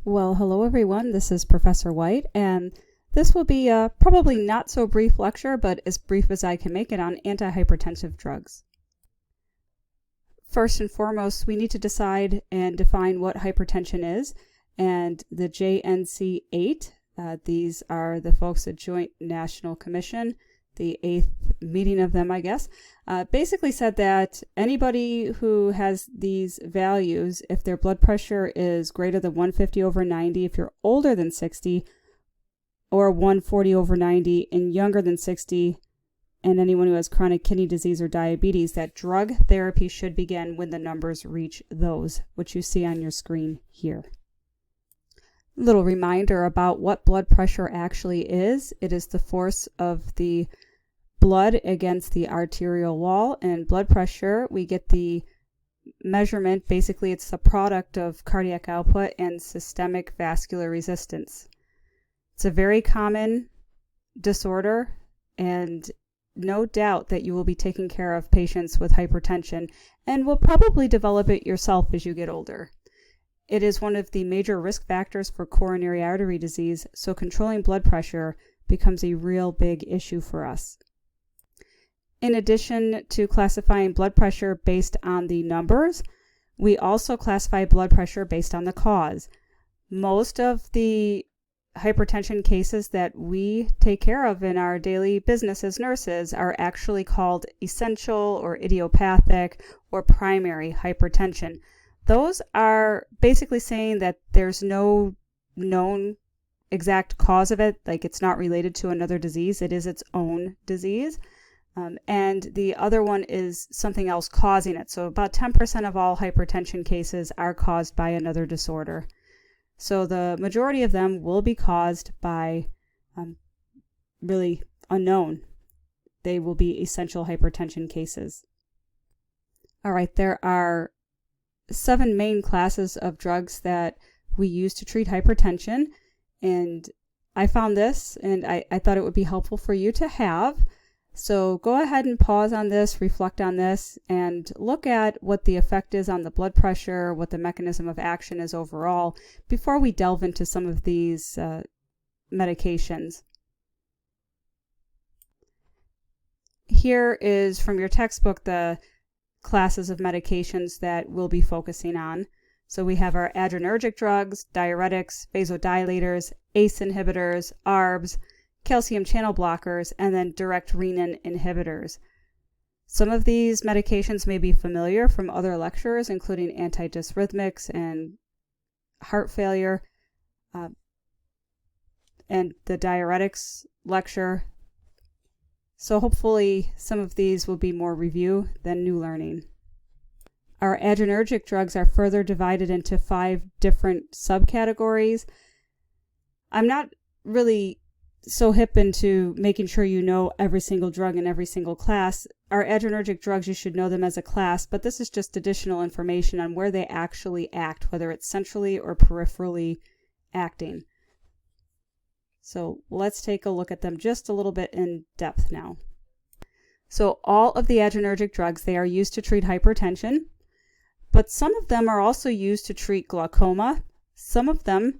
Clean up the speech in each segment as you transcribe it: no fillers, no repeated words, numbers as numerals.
Well, hello everyone, this is Professor White, and this will be a probably not so brief lecture, but as brief as I can make it on antihypertensive drugs. First and foremost, we need to decide and define what hypertension is, and the JNC8, these are the folks at Joint National Commission, the 8th meeting of them, I guess, basically said that anybody who has these values, if their blood pressure is greater than 150/90, if you're older than 60, or 140/90 and younger than 60, and anyone who has chronic kidney disease or diabetes, that drug therapy should begin when the numbers reach those, which you see on your screen here. Little reminder about what blood pressure actually is. It is the force of the blood against the arterial wall, and blood pressure, we get the measurement, basically it's the product of cardiac output and systemic vascular resistance. It's a very common disorder, and no doubt that you will be taking care of patients with hypertension and will probably develop it yourself as you get older. It is one of the major risk factors for coronary artery disease, so controlling blood pressure becomes a real big issue for us. In addition to classifying blood pressure based on the numbers, we also classify blood pressure based on the cause. Most of the hypertension cases that we take care of in our daily business as nurses are actually called essential or idiopathic or primary hypertension. Those are basically saying that there's no known exact cause of it, like it's not related to another disease, it is its own disease. And the other one is something else causing it. So about 10% of all hypertension cases are caused by another disorder. So the majority of them will be caused by really unknown. They will be essential hypertension cases. All right, there are 7 main classes of drugs that we use to treat hypertension. And I found this, and I thought it would be helpful for you to have. So go ahead and pause on this, reflect on this, and look at what the effect is on the blood pressure, what the mechanism of action is overall, before we delve into some of these medications. Here is from your textbook the classes of medications that we'll be focusing on. So we have our adrenergic drugs, diuretics, vasodilators, ACE inhibitors, ARBs, calcium channel blockers, and then direct renin inhibitors. Some of these medications may be familiar from other lectures, including antidysrhythmics and heart failure, and the diuretics lecture. So hopefully some of these will be more review than new learning. Our adrenergic drugs are further divided into 5 different subcategories. I'm not really so hip into making sure you know every single drug in every single class. Our adrenergic drugs, you should know them as a class, but this is just additional information on where they actually act, whether it's centrally or peripherally acting. So let's take a look at them just a little bit in depth now. So all of the adrenergic drugs, they are used to treat hypertension, but some of them are also used to treat glaucoma. Some of them,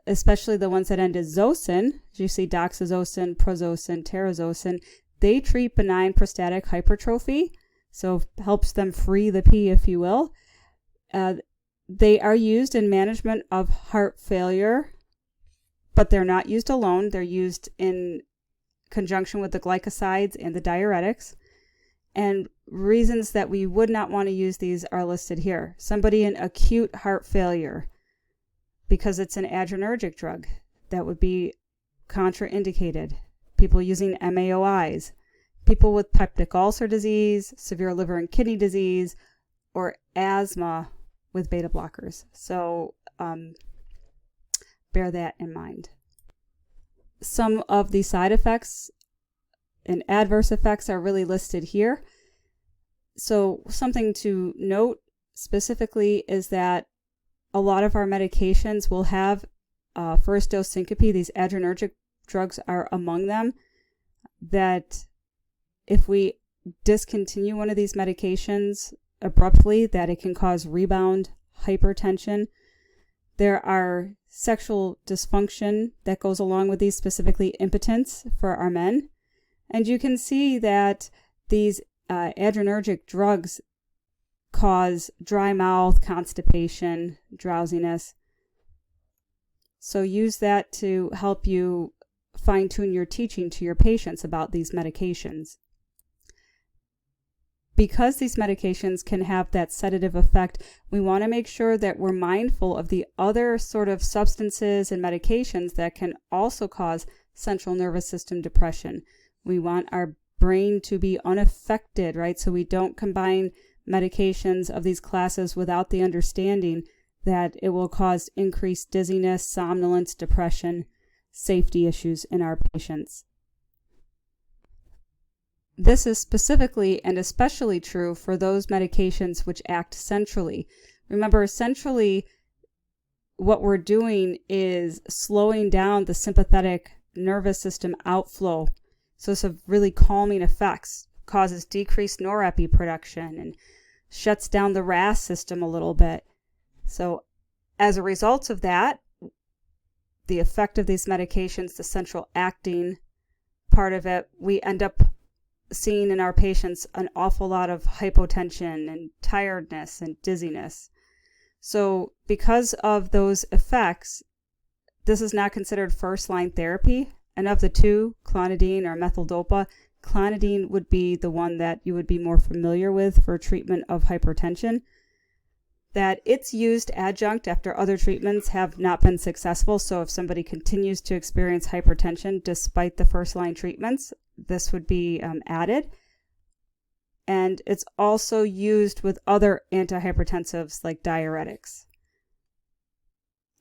especially the ones that end in zosin, as you see doxazosin, prazosin, terazosin, they treat benign prostatic hypertrophy, so helps them free the pee, if you will. They are used in management of heart failure, but they're not used alone. They're used in conjunction with the glycosides and the diuretics. And reasons that we would not want to use these are listed here. Somebody in acute heart failure, because it's an adrenergic drug, that would be contraindicated. People using MAOIs, people with peptic ulcer disease, severe liver and kidney disease, or asthma with beta blockers. So bear that in mind. Some of the side effects and adverse effects are really listed here. So something to note specifically is that a lot of our medications will have first dose syncope. These adrenergic drugs are among them, that if we discontinue one of these medications abruptly, that it can cause rebound hypertension. There are sexual dysfunction that goes along with these, specifically impotence for our men. And you can see that these adrenergic drugs cause dry mouth, constipation, drowsiness. So use that to help you fine-tune your teaching to your patients about these medications. Because these medications can have that sedative effect, we want to make sure that we're mindful of the other sort of substances and medications that can also cause central nervous system depression. We want our brain to be unaffected, right? So we don't combine medications of these classes without the understanding that it will cause increased dizziness, somnolence, depression, safety issues in our patients. This is specifically and especially true for those medications which act centrally. Remember, centrally, what we're doing is slowing down the sympathetic nervous system outflow. So it's a really calming effects, causes decreased norepi production and shuts down the RAS system a little bit. So as a result of that, the effect of these medications, the central acting part of it, we end up seeing in our patients an awful lot of hypotension and tiredness and dizziness. So because of those effects, this is not considered first-line therapy. And of the two, clonidine or methyldopa, clonidine would be the one that you would be more familiar with for treatment of hypertension. That it's used adjunct after other treatments have not been successful. So if somebody continues to experience hypertension despite the first-line treatments, this would be added. And it's also used with other antihypertensives like diuretics.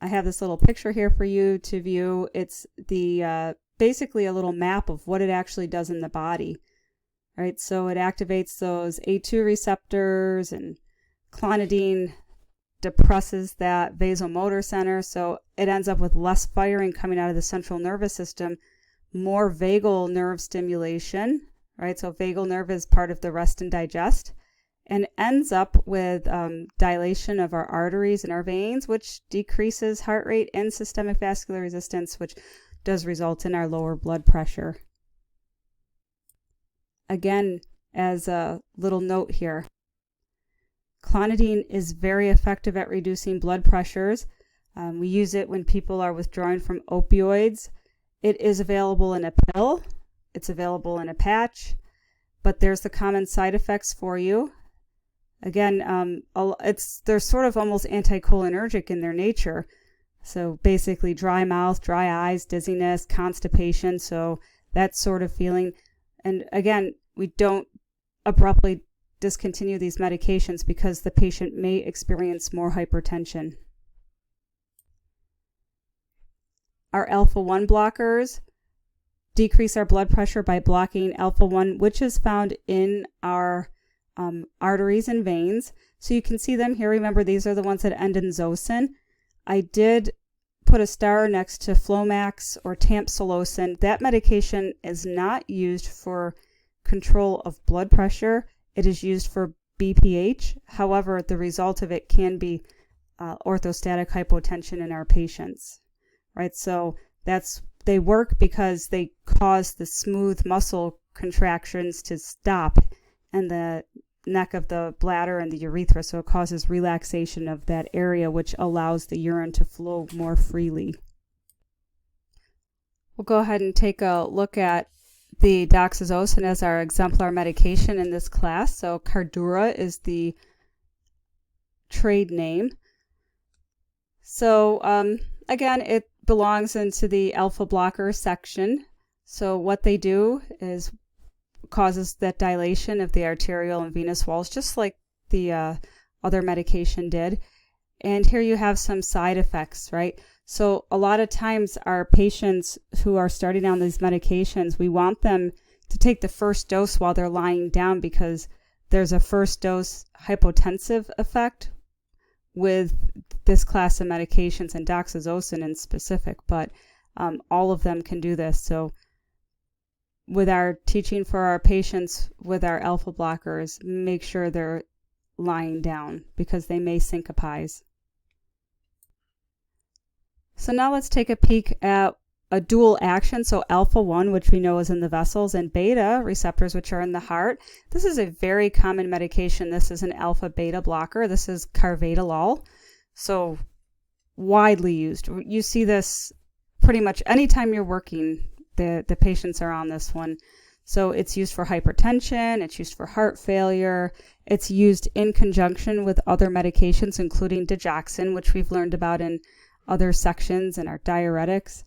I have this little picture here for you to view. It's the basically a little map of what it actually does in the body. Right, so it activates those A2 receptors, and clonidine depresses that vasomotor center, so it ends up with less firing coming out of the central nervous system, more vagal nerve stimulation, right? So vagal nerve is part of the rest and digest, and ends up with dilation of our arteries and our veins, which decreases heart rate and systemic vascular resistance, which does result in our lower blood pressure. Again, as a little note here, clonidine is very effective at reducing blood pressures. We use it when people are withdrawing from opioids. It is available in a pill. It's available in a patch, but there's the common side effects for you. Again, they're sort of almost anticholinergic in their nature. So basically dry mouth, dry eyes, dizziness, constipation. So that sort of feeling. And again, we don't abruptly discontinue these medications because the patient may experience more hypertension. Our alpha-1 blockers decrease our blood pressure by blocking alpha-1, which is found in our arteries and veins. So you can see them here. Remember, these are the ones that end in zosin. I did put a star next to Flomax or tamsulosin. That medication is not used for control of blood pressure. It is used for BPH. However, the result of it can be orthostatic hypotension in our patients, right? So they work because they cause the smooth muscle contractions to stop in the neck of the bladder and the urethra. So it causes relaxation of that area, which allows the urine to flow more freely. We'll go ahead and take a look at the doxazosin as our exemplar medication in this class. So Cardura is the trade name. So again, it belongs into the alpha blocker section. So what they do is causes that dilation of the arterial and venous walls, just like the other medication did. And here you have some side effects, right? So a lot of times our patients who are starting on these medications, we want them to take the first dose while they're lying down because there's a first dose hypotensive effect with this class of medications, and doxazosin in specific, but all of them can do this. So with our teaching for our patients with our alpha blockers, make sure they're lying down because they may syncopize. So now let's take a peek at a dual action, so alpha-1, which we know is in the vessels, and beta receptors, which are in the heart. This is a very common medication. This is an alpha-beta blocker. This is carvedilol, so widely used. You see this pretty much anytime you're working, the patients are on this one. So it's used for hypertension, it's used for heart failure, it's used in conjunction with other medications, including digoxin, which we've learned about in other sections in our diuretics.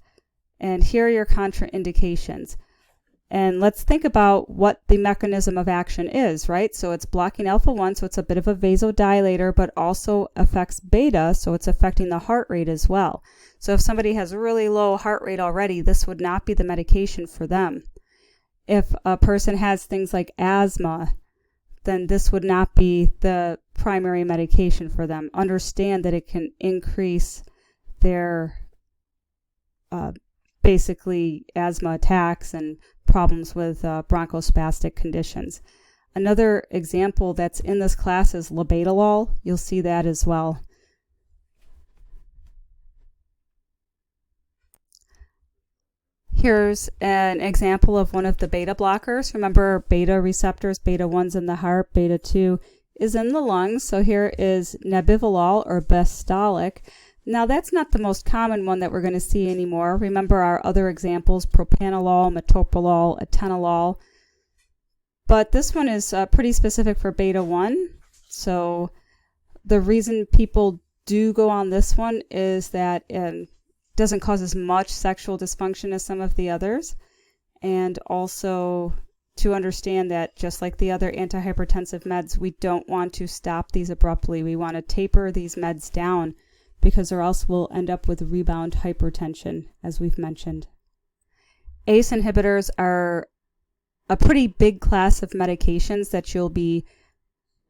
And here are your contraindications. And let's think about what the mechanism of action is, right? So it's blocking alpha-1, so it's a bit of a vasodilator, but also affects beta, so it's affecting the heart rate as well. So if somebody has a really low heart rate already, this would not be the medication for them. If a person has things like asthma, then this would not be the primary medication for them. Understand that it can increase their basically asthma attacks and problems with bronchospastic conditions. Another example that's in this class is labetalol. You'll see that as well. Here's an example of one of the beta blockers. Remember, beta receptors, beta-1's in the heart, beta-2 is in the lungs. So here is nebivolol or Bestolic. Now that's not the most common one that we're going to see anymore. Remember our other examples, propanolol, metoprolol, atenolol. But this one is pretty specific for beta-1. So the reason people do go on this one is that it doesn't cause as much sexual dysfunction as some of the others. And also to understand that just like the other antihypertensive meds, we don't want to stop these abruptly. We want to taper these meds down, because or else we'll end up with rebound hypertension, as we've mentioned. ACE inhibitors are a pretty big class of medications that you'll be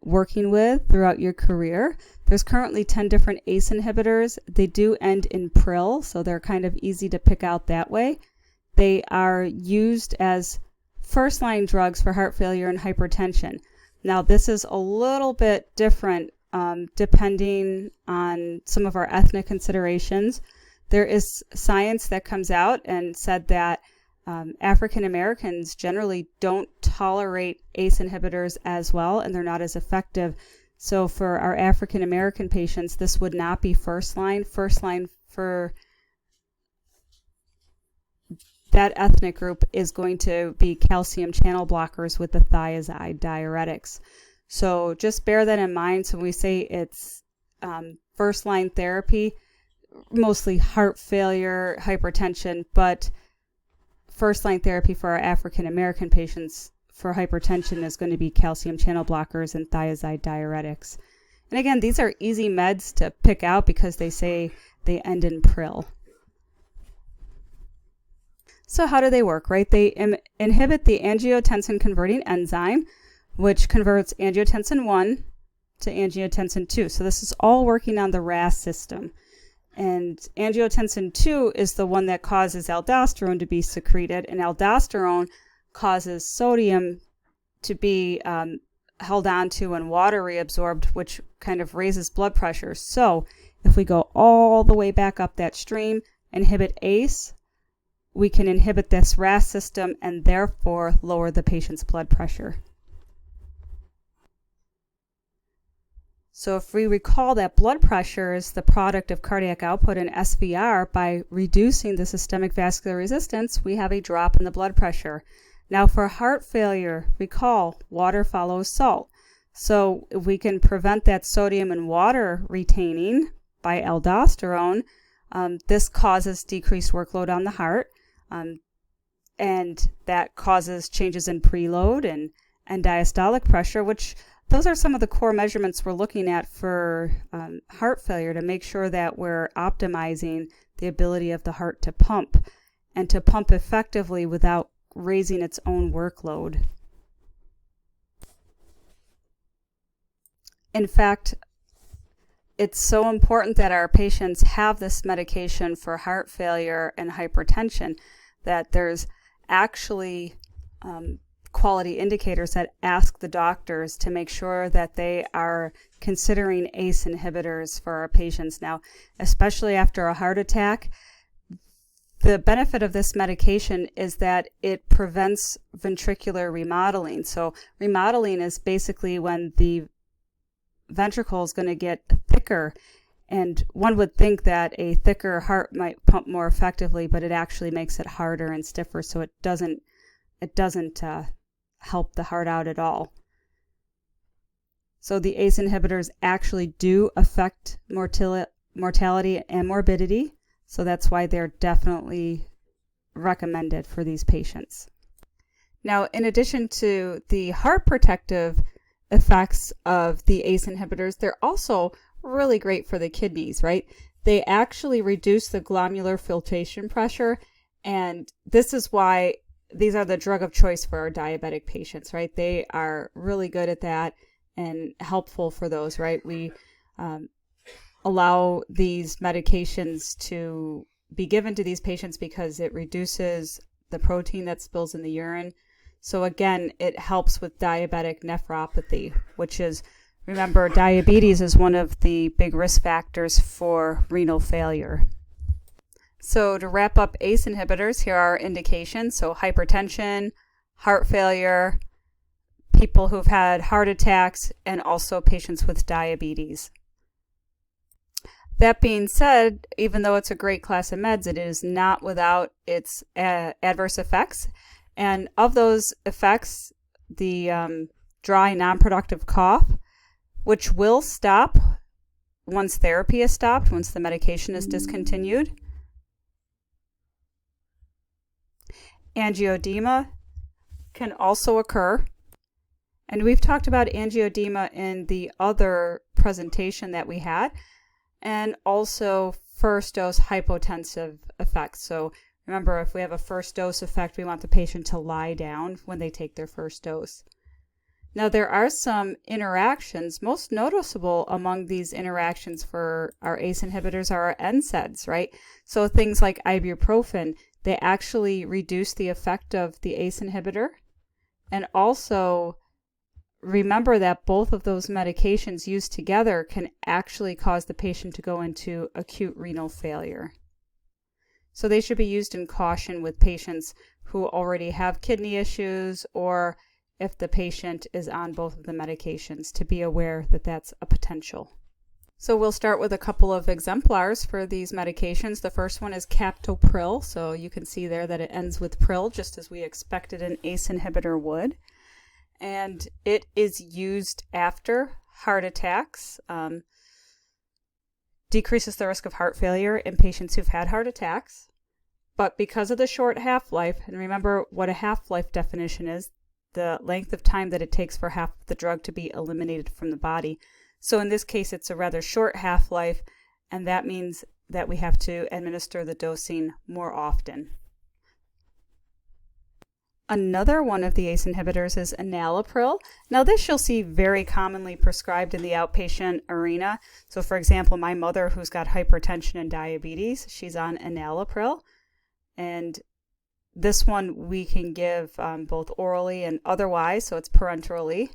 working with throughout your career. There's currently 10 different ACE inhibitors. They do end in pril, so they're kind of easy to pick out that way. They are used as first-line drugs for heart failure and hypertension. Now, this is a little bit different depending on some of our ethnic considerations. There is science that comes out and said that African Americans generally don't tolerate ACE inhibitors as well, and they're not as effective. So for our African American patients, this would not be first line. First line for that ethnic group is going to be calcium channel blockers with the thiazide diuretics. So just bear that in mind. So when we say it's first line therapy, mostly heart failure, hypertension, but first line therapy for our African American patients for hypertension is going to be calcium channel blockers and thiazide diuretics. And again, these are easy meds to pick out because they say they end in pril. So how do they work, right? They inhibit the angiotensin converting enzyme, which converts angiotensin 1 to angiotensin 2. So this is all working on the RAS system. And angiotensin 2 is the one that causes aldosterone to be secreted, and aldosterone causes sodium to be held onto and water reabsorbed, which kind of raises blood pressure. So if we go all the way back up that stream, inhibit ACE, we can inhibit this RAS system and therefore lower the patient's blood pressure. So if we recall that blood pressure is the product of cardiac output and SVR, by reducing the systemic vascular resistance, we have a drop in the blood pressure. Now for heart failure, recall water follows salt. So if we can prevent that sodium and water retaining by aldosterone, this causes decreased workload on the heart, and that causes changes in preload and diastolic pressure, which those are some of the core measurements we're looking at for heart failure to make sure that we're optimizing the ability of the heart to pump and to pump effectively without raising its own workload. In fact, it's so important that our patients have this medication for heart failure and hypertension that there's actually quality indicators that ask the doctors to make sure that they are considering ACE inhibitors for our patients. Now, especially after a heart attack, the benefit of this medication is that it prevents ventricular remodeling. So remodeling is basically when the ventricle is going to get thicker, and one would think that a thicker heart might pump more effectively, but it actually makes it harder and stiffer, so it doesn't help the heart out at all. So the ACE inhibitors actually do affect mortality and morbidity, so that's why they're definitely recommended for these patients. Now, in addition to the heart protective effects of the ACE inhibitors, they're also really great for the kidneys, right? They actually reduce the glomerular filtration pressure, and this is why these are the drug of choice for our diabetic patients, right? They are really good at that and helpful for those, right? We allow these medications to be given to these patients because it reduces the protein that spills in the urine. So again, it helps with diabetic nephropathy, which is, remember, diabetes is one of the big risk factors for renal failure. So to wrap up ACE inhibitors, here are indications. So hypertension, heart failure, people who've had heart attacks, and also patients with diabetes. That being said, even though it's a great class of meds, it is not without its adverse effects. And of those effects, the dry, non-productive cough, which will stop once therapy is stopped, once the medication is discontinued. Angioedema can also occur. And we've talked about angioedema in the other presentation that we had, and also first dose hypotensive effects. So remember, if we have a first dose effect, we want the patient to lie down when they take their first dose. Now, there are some interactions. Most noticeable among these interactions for our ACE inhibitors are our NSAIDs, right? So things like ibuprofen, they actually reduce the effect of the ACE inhibitor. And also, remember that both of those medications used together can actually cause the patient to go into acute renal failure. So they should be used in caution with patients who already have kidney issues, or if the patient is on both of the medications, to be aware that that's a potential. So we'll start with a couple of exemplars for these medications. The first one is captopril. So you can see there that it ends with pril, just as we expected an ACE inhibitor would. And it is used after heart attacks, decreases the risk of heart failure in patients who've had heart attacks. But because of the short half-life, and remember what a half-life definition is, the length of time that it takes for half of the drug to be eliminated from the body. So in this case, it's a rather short half-life, and that means that we have to administer the dosing more often. Another one of the ACE inhibitors is enalapril. Now this you'll see very commonly prescribed in the outpatient arena. So for example, my mother, who's got hypertension and diabetes, she's on enalapril. And this one we can give both orally and otherwise, so it's parenterally.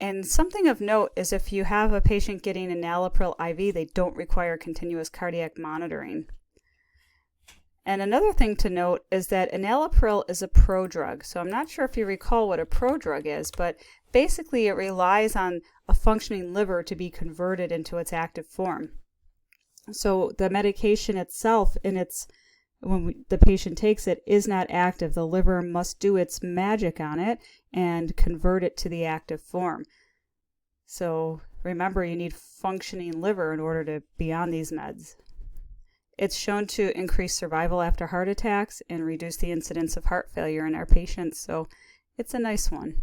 And something of note is if you have a patient getting enalapril IV, they don't require continuous cardiac monitoring. And another thing to note is that enalapril is a prodrug. So I'm not sure if you recall what a prodrug is, but basically it relies on a functioning liver to be converted into its active form. So the medication itself, when the patient takes it, is not active. The liver must do its magic on it and convert it to the active form. So remember, you need functioning liver in order to be on these meds. It's shown to increase survival after heart attacks and reduce the incidence of heart failure in our patients, so it's a nice one.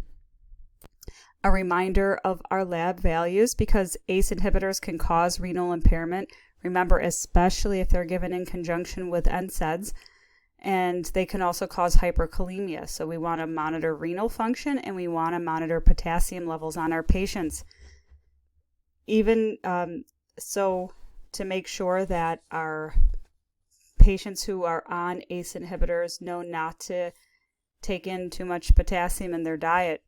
A reminder of our lab values, because ACE inhibitors can cause renal impairment. Remember, especially if they're given in conjunction with NSAIDs, and they can also cause hyperkalemia. So we want to monitor renal function, and we want to monitor potassium levels on our patients. Even so, to make sure that our patients who are on ACE inhibitors know not to take in too much potassium in their diet.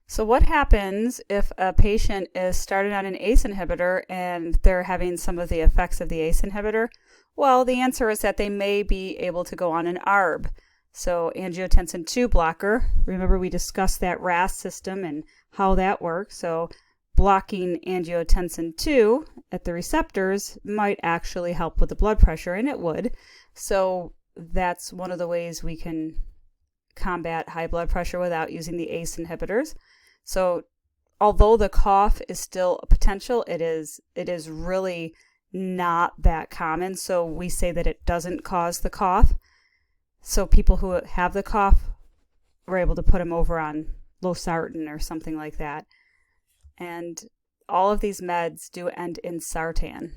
So what happens if a patient is started on an ACE inhibitor and they're having some of the effects of the ACE inhibitor? Well, the answer is that they may be able to go on an ARB. So angiotensin II blocker, remember we discussed that RAS system and how that works. So blocking angiotensin II at the receptors might actually help with the blood pressure, and it would. So that's one of the ways we can combat high blood pressure without using the ACE inhibitors. So although the cough is still a potential, it is really not that common. So we say that it doesn't cause the cough. So people who have the cough, we're able to put them over on losartan or something like that. And all of these meds do end in sartan.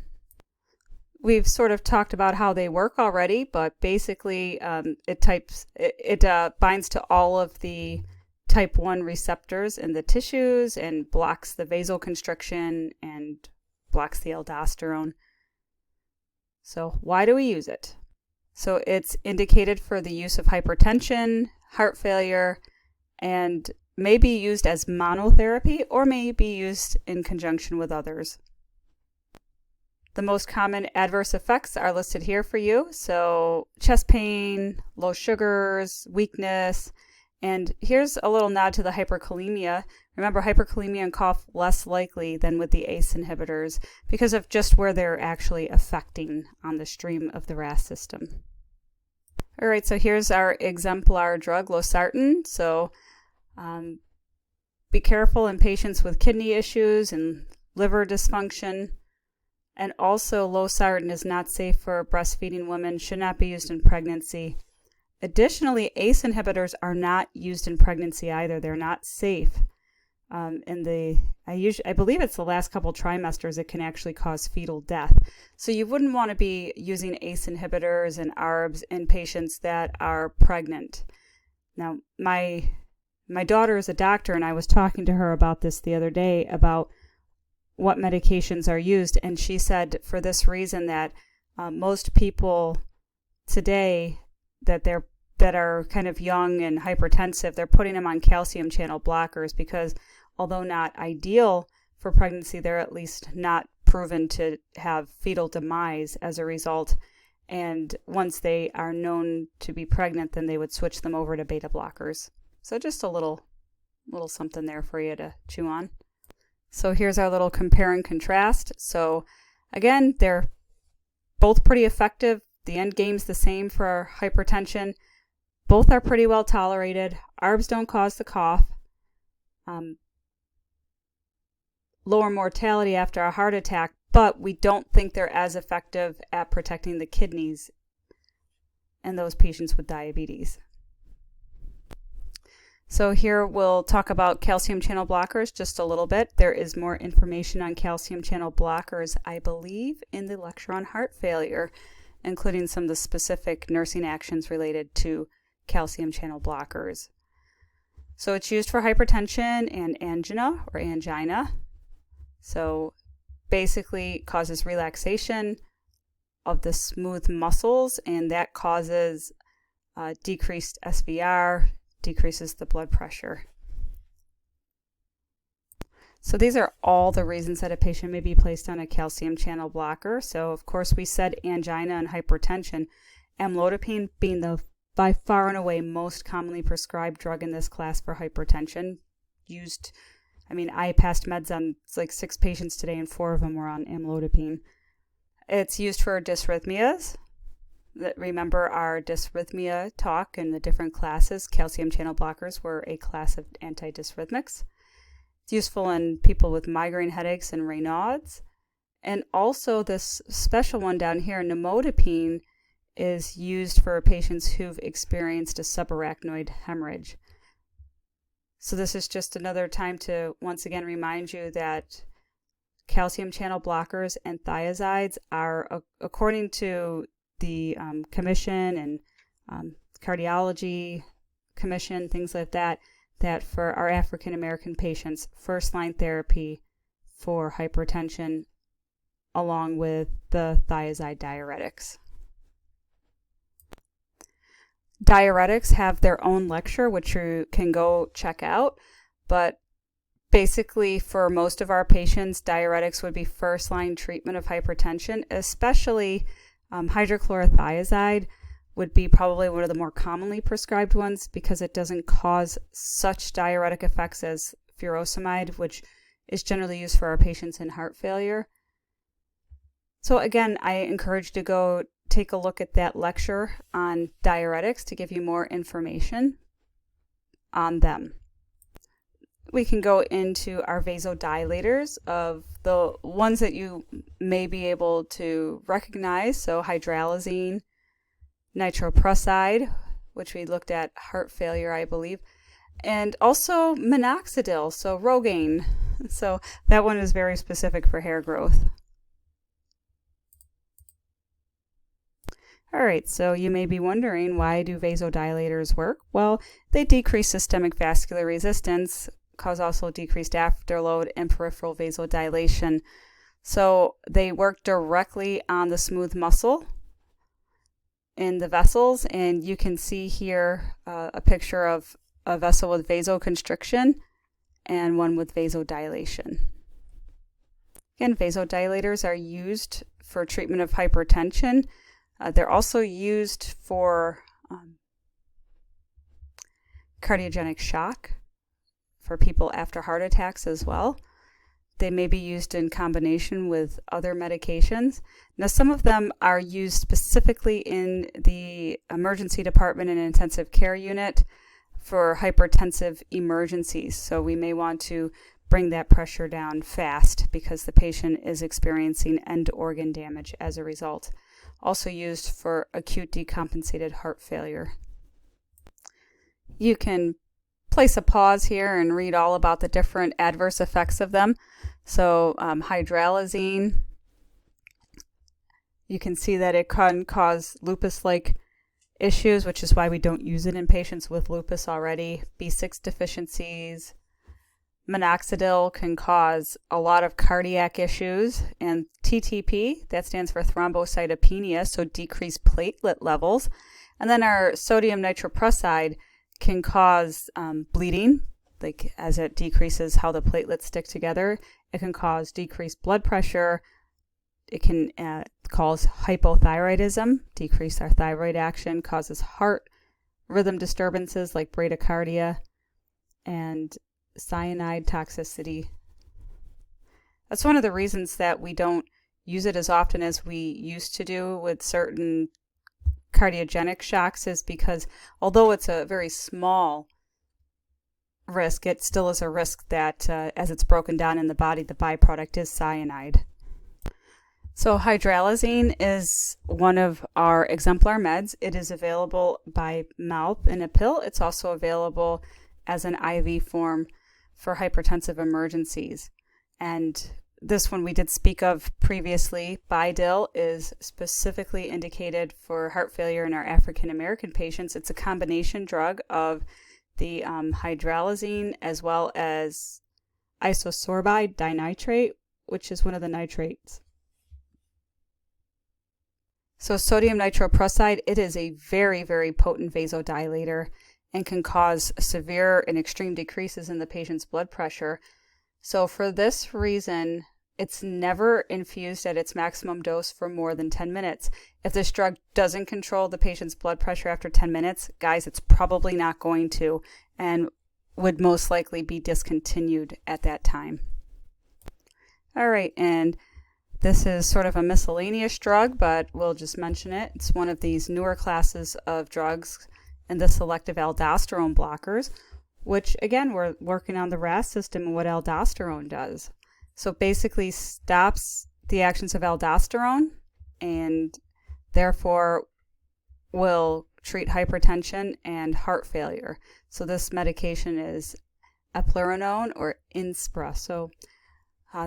We've sort of talked about how they work already, but basically it binds to all of the type 1 receptors in the tissues and blocks the vasoconstriction and blocks the aldosterone. So why do we use it? So it's indicated for the use of hypertension, heart failure, and may be used as monotherapy or may be used in conjunction with others. The most common adverse effects are listed here for you. So chest pain, low sugars, weakness, and here's a little nod to the hyperkalemia. Remember, hyperkalemia and cough less likely than with the ACE inhibitors because of just where they're actually affecting on the stream of the RAS system. All right, so here's our exemplar drug, losartan. So be careful in patients with kidney issues and liver dysfunction. And also, losartan is not safe for breastfeeding women, should not be used in pregnancy. Additionally, ACE inhibitors are not used in pregnancy either. They're not safe. I believe it's the last couple trimesters it can actually cause fetal death. So you wouldn't want to be using ACE inhibitors and ARBs in patients that are pregnant. Now, my daughter is a doctor, and I was talking to her about this the other day about what medications are used, and she said for this reason that most people today that are kind of young and hypertensive, they're putting them on calcium channel blockers because although not ideal for pregnancy, they're at least not proven to have fetal demise as a result. And once they are known to be pregnant, then they would switch them over to beta blockers. So just a little something there for you to chew on. So here's our little compare and contrast. So again, they're both pretty effective. The end game's the same for hypertension. Both are pretty well tolerated. ARBs don't cause the cough. Lower mortality after a heart attack, but we don't think they're as effective at protecting the kidneys in those patients with diabetes. So here we'll talk about calcium channel blockers just a little bit. There is more information on calcium channel blockers, I believe, in the lecture on heart failure, including some of the specific nursing actions related to calcium channel blockers. So it's used for hypertension and angina. So basically it causes relaxation of the smooth muscles, and that causes decreased SVR, decreases the blood pressure. So these are all the reasons that a patient may be placed on a calcium channel blocker. So of course we said angina and hypertension, amlodipine being the by far and away most commonly prescribed drug in this class for hypertension. I passed meds on like 6 patients today and 4 of them were on amlodipine. It's used for dysrhythmias. Remember our dysrhythmia talk and the different classes. Calcium channel blockers were a class of antidysrhythmics. It's useful in people with migraine headaches and Raynaud's. And also this special one down here, nimodipine, is used for patients who've experienced a subarachnoid hemorrhage. So this is just another time to once again remind you that calcium channel blockers and thiazides are, according to the commission and cardiology commission, things like that, that for our African American patients, first line therapy for hypertension along with the thiazide diuretics. Diuretics have their own lecture, which you can go check out. But basically, for most of our patients, diuretics would be first-line treatment of hypertension, especially hydrochlorothiazide would be probably one of the more commonly prescribed ones because it doesn't cause such diuretic effects as furosemide, which is generally used for our patients in heart failure. So again, I encourage you to go take a look at that lecture on diuretics to give you more information on them. We can go into our vasodilators of the ones that you may be able to recognize. So hydralazine, nitroprusside, which we looked at heart failure, I believe, and also minoxidil, so Rogaine. So that one is very specific for hair growth. All right, so you may be wondering, why do vasodilators work? Well, they decrease systemic vascular resistance, cause also decreased afterload and peripheral vasodilation. So they work directly on the smooth muscle in the vessels, and you can see here a picture of a vessel with vasoconstriction and one with vasodilation. Again, vasodilators are used for treatment of hypertension. They're also used for cardiogenic shock for people after heart attacks as well. They may be used in combination with other medications. Now, some of them are used specifically in the emergency department and intensive care unit for hypertensive emergencies. So we may want to bring that pressure down fast because the patient is experiencing end organ damage as a result. Also used for acute decompensated heart failure. You can place a pause here and read all about the different adverse effects of them. So hydralazine, you can see that it can cause lupus-like issues, which is why we don't use it in patients with lupus already. B6 deficiencies. Minoxidil can cause a lot of cardiac issues, and TTP, that stands for thrombocytopenia, so decreased platelet levels. And then our sodium nitroprusside can cause bleeding, like as it decreases how the platelets stick together. It can cause decreased blood pressure. It can cause hypothyroidism, decrease our thyroid action, causes heart rhythm disturbances like bradycardia, and cyanide toxicity. That's one of the reasons that we don't use it as often as we used to do with certain cardiogenic shocks, is because although it's a very small risk, it still is a risk that as it's broken down in the body, the byproduct is cyanide. So hydralazine is one of our exemplar meds. It is available by mouth in a pill. It's also available as an IV form for hypertensive emergencies. And this one we did speak of previously. Bidil is specifically indicated for heart failure in our African American patients. It's a combination drug of the hydralazine as well as isosorbide dinitrate, which is one of the nitrates. So sodium nitroprusside, it is a very, very potent vasodilator and can cause severe and extreme decreases in the patient's blood pressure. So for this reason, it's never infused at its maximum dose for more than 10 minutes. If this drug doesn't control the patient's blood pressure after 10 minutes, guys, it's probably not going to, and would most likely be discontinued at that time. All right, and this is sort of a miscellaneous drug, but we'll just mention it. It's one of these newer classes of drugs and the selective aldosterone blockers, which again, we're working on the RAS system and what aldosterone does. So basically stops the actions of aldosterone and therefore will treat hypertension and heart failure. So this medication is eplerenone or Inspra. So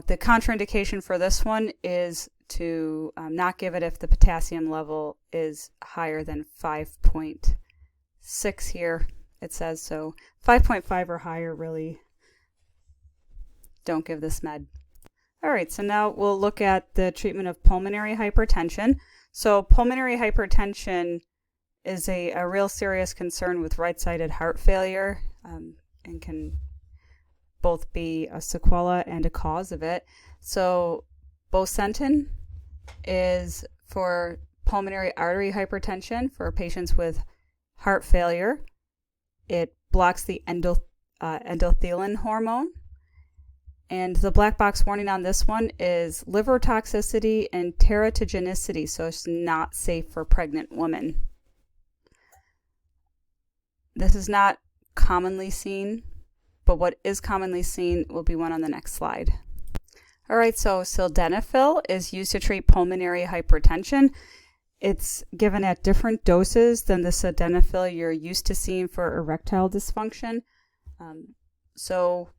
the contraindication for this one is to not give it if the potassium level is higher than 5.6 here, it says. So 5.5 or higher, really don't give this med. All right, so now we'll look at the treatment of pulmonary hypertension. So pulmonary hypertension is a real serious concern with right-sided heart failure, and can both be a sequela and a cause of it. So bosentan is for pulmonary artery hypertension for patients with heart failure. It blocks the endothelin hormone. And the black box warning on this one is liver toxicity and teratogenicity, so it's not safe for pregnant women. This is not commonly seen, but what is commonly seen will be one on the next slide. All right, so sildenafil is used to treat pulmonary hypertension. It's given at different doses than the sildenafil you're used to seeing for erectile dysfunction. So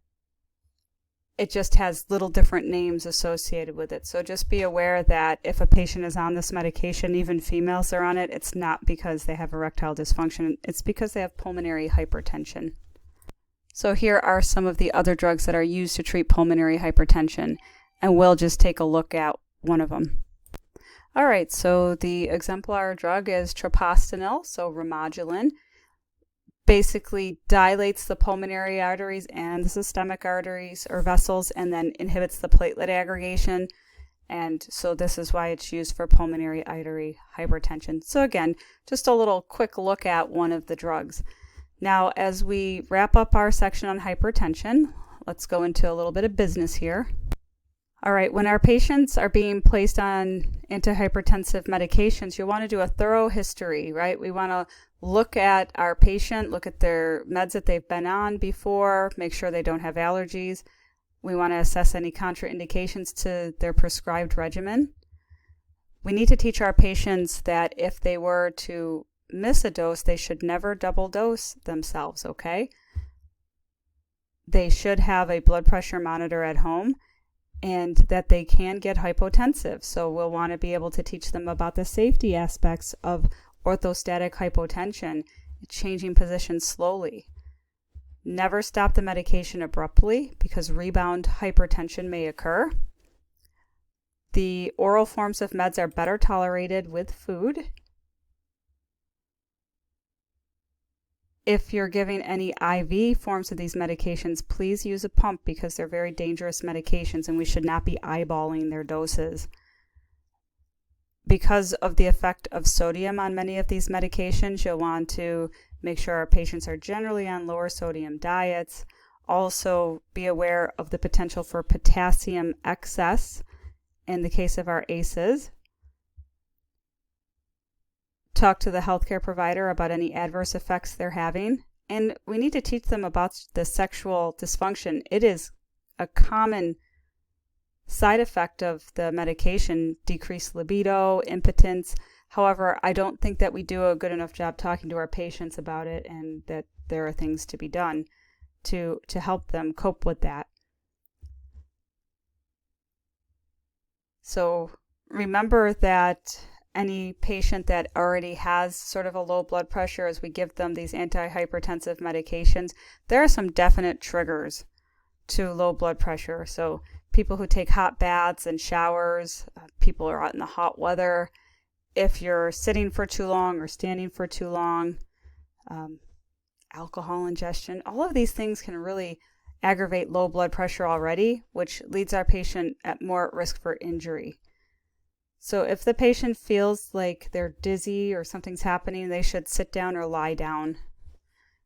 it just has little different names associated with it. So just be aware that if a patient is on this medication, even females are on it, it's not because they have erectile dysfunction. It's because they have pulmonary hypertension. So here are some of the other drugs that are used to treat pulmonary hypertension, and we'll just take a look at one of them. All right, so the exemplar drug is treprostinil, so Remodulin. Basically dilates the pulmonary arteries and the systemic arteries or vessels, and then inhibits the platelet aggregation. And so this is why it's used for pulmonary artery hypertension. So again, just a little quick look at one of the drugs. Now, as we wrap up our section on hypertension, let's go into a little bit of business here. All right, when our patients are being placed on antihypertensive medications, you want to do a thorough history, right? We want to look at our patient, look at their meds that they've been on before, make sure they don't have allergies. We want to assess any contraindications to their prescribed regimen. We need to teach our patients that if they were to miss a dose, they should never double dose themselves, okay? They should have a blood pressure monitor at home, and that they can get hypotensive. So we'll want to be able to teach them about the safety aspects of orthostatic hypotension, changing position slowly. Never stop the medication abruptly because rebound hypertension may occur. The oral forms of meds are better tolerated with food. If you're giving any IV forms of these medications, please use a pump because they're very dangerous medications and we should not be eyeballing their doses. Because of the effect of sodium on many of these medications, you'll want to make sure our patients are generally on lower sodium diets. Also, be aware of the potential for potassium excess in the case of our ACEs. Talk to the healthcare provider about any adverse effects they're having. And we need to teach them about the sexual dysfunction. It is a common side effect of the medication, decreased libido, impotence. However, I don't think that we do a good enough job talking to our patients about it, and that there are things to be done to help them cope with that. So remember that any patient that already has sort of a low blood pressure, as we give them these antihypertensive medications, there are some definite triggers to low blood pressure. So people who take hot baths and showers, people who are out in the hot weather, if you're sitting for too long or standing for too long, alcohol ingestion, all of these things can really aggravate low blood pressure already, which leads our patient at more risk for injury. So if the patient feels like they're dizzy or something's happening, they should sit down or lie down.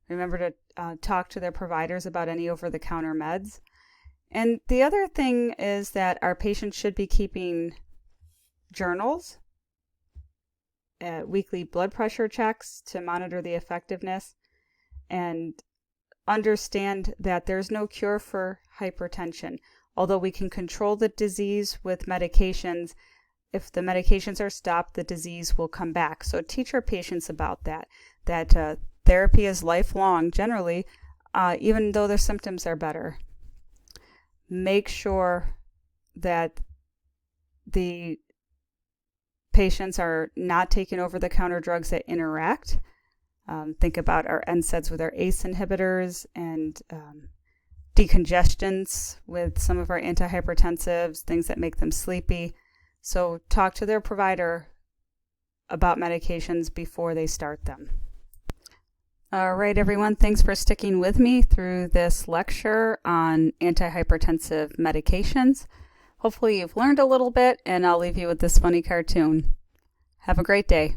Remember to talk to their providers about any over-the-counter meds. And the other thing is that our patients should be keeping journals, weekly blood pressure checks to monitor the effectiveness, and understand that there's no cure for hypertension. Although we can control the disease with medications, if the medications are stopped, the disease will come back. So teach our patients about that therapy is lifelong generally, even though their symptoms are better. Make sure that the patients are not taking over-the-counter drugs that interact. Think about our NSAIDs with our ACE inhibitors and decongestants with some of our antihypertensives, things that make them sleepy. So talk to their provider about medications before they start them. All right, everyone, thanks for sticking with me through this lecture on antihypertensive medications. Hopefully you've learned a little bit, and I'll leave you with this funny cartoon. Have a great day.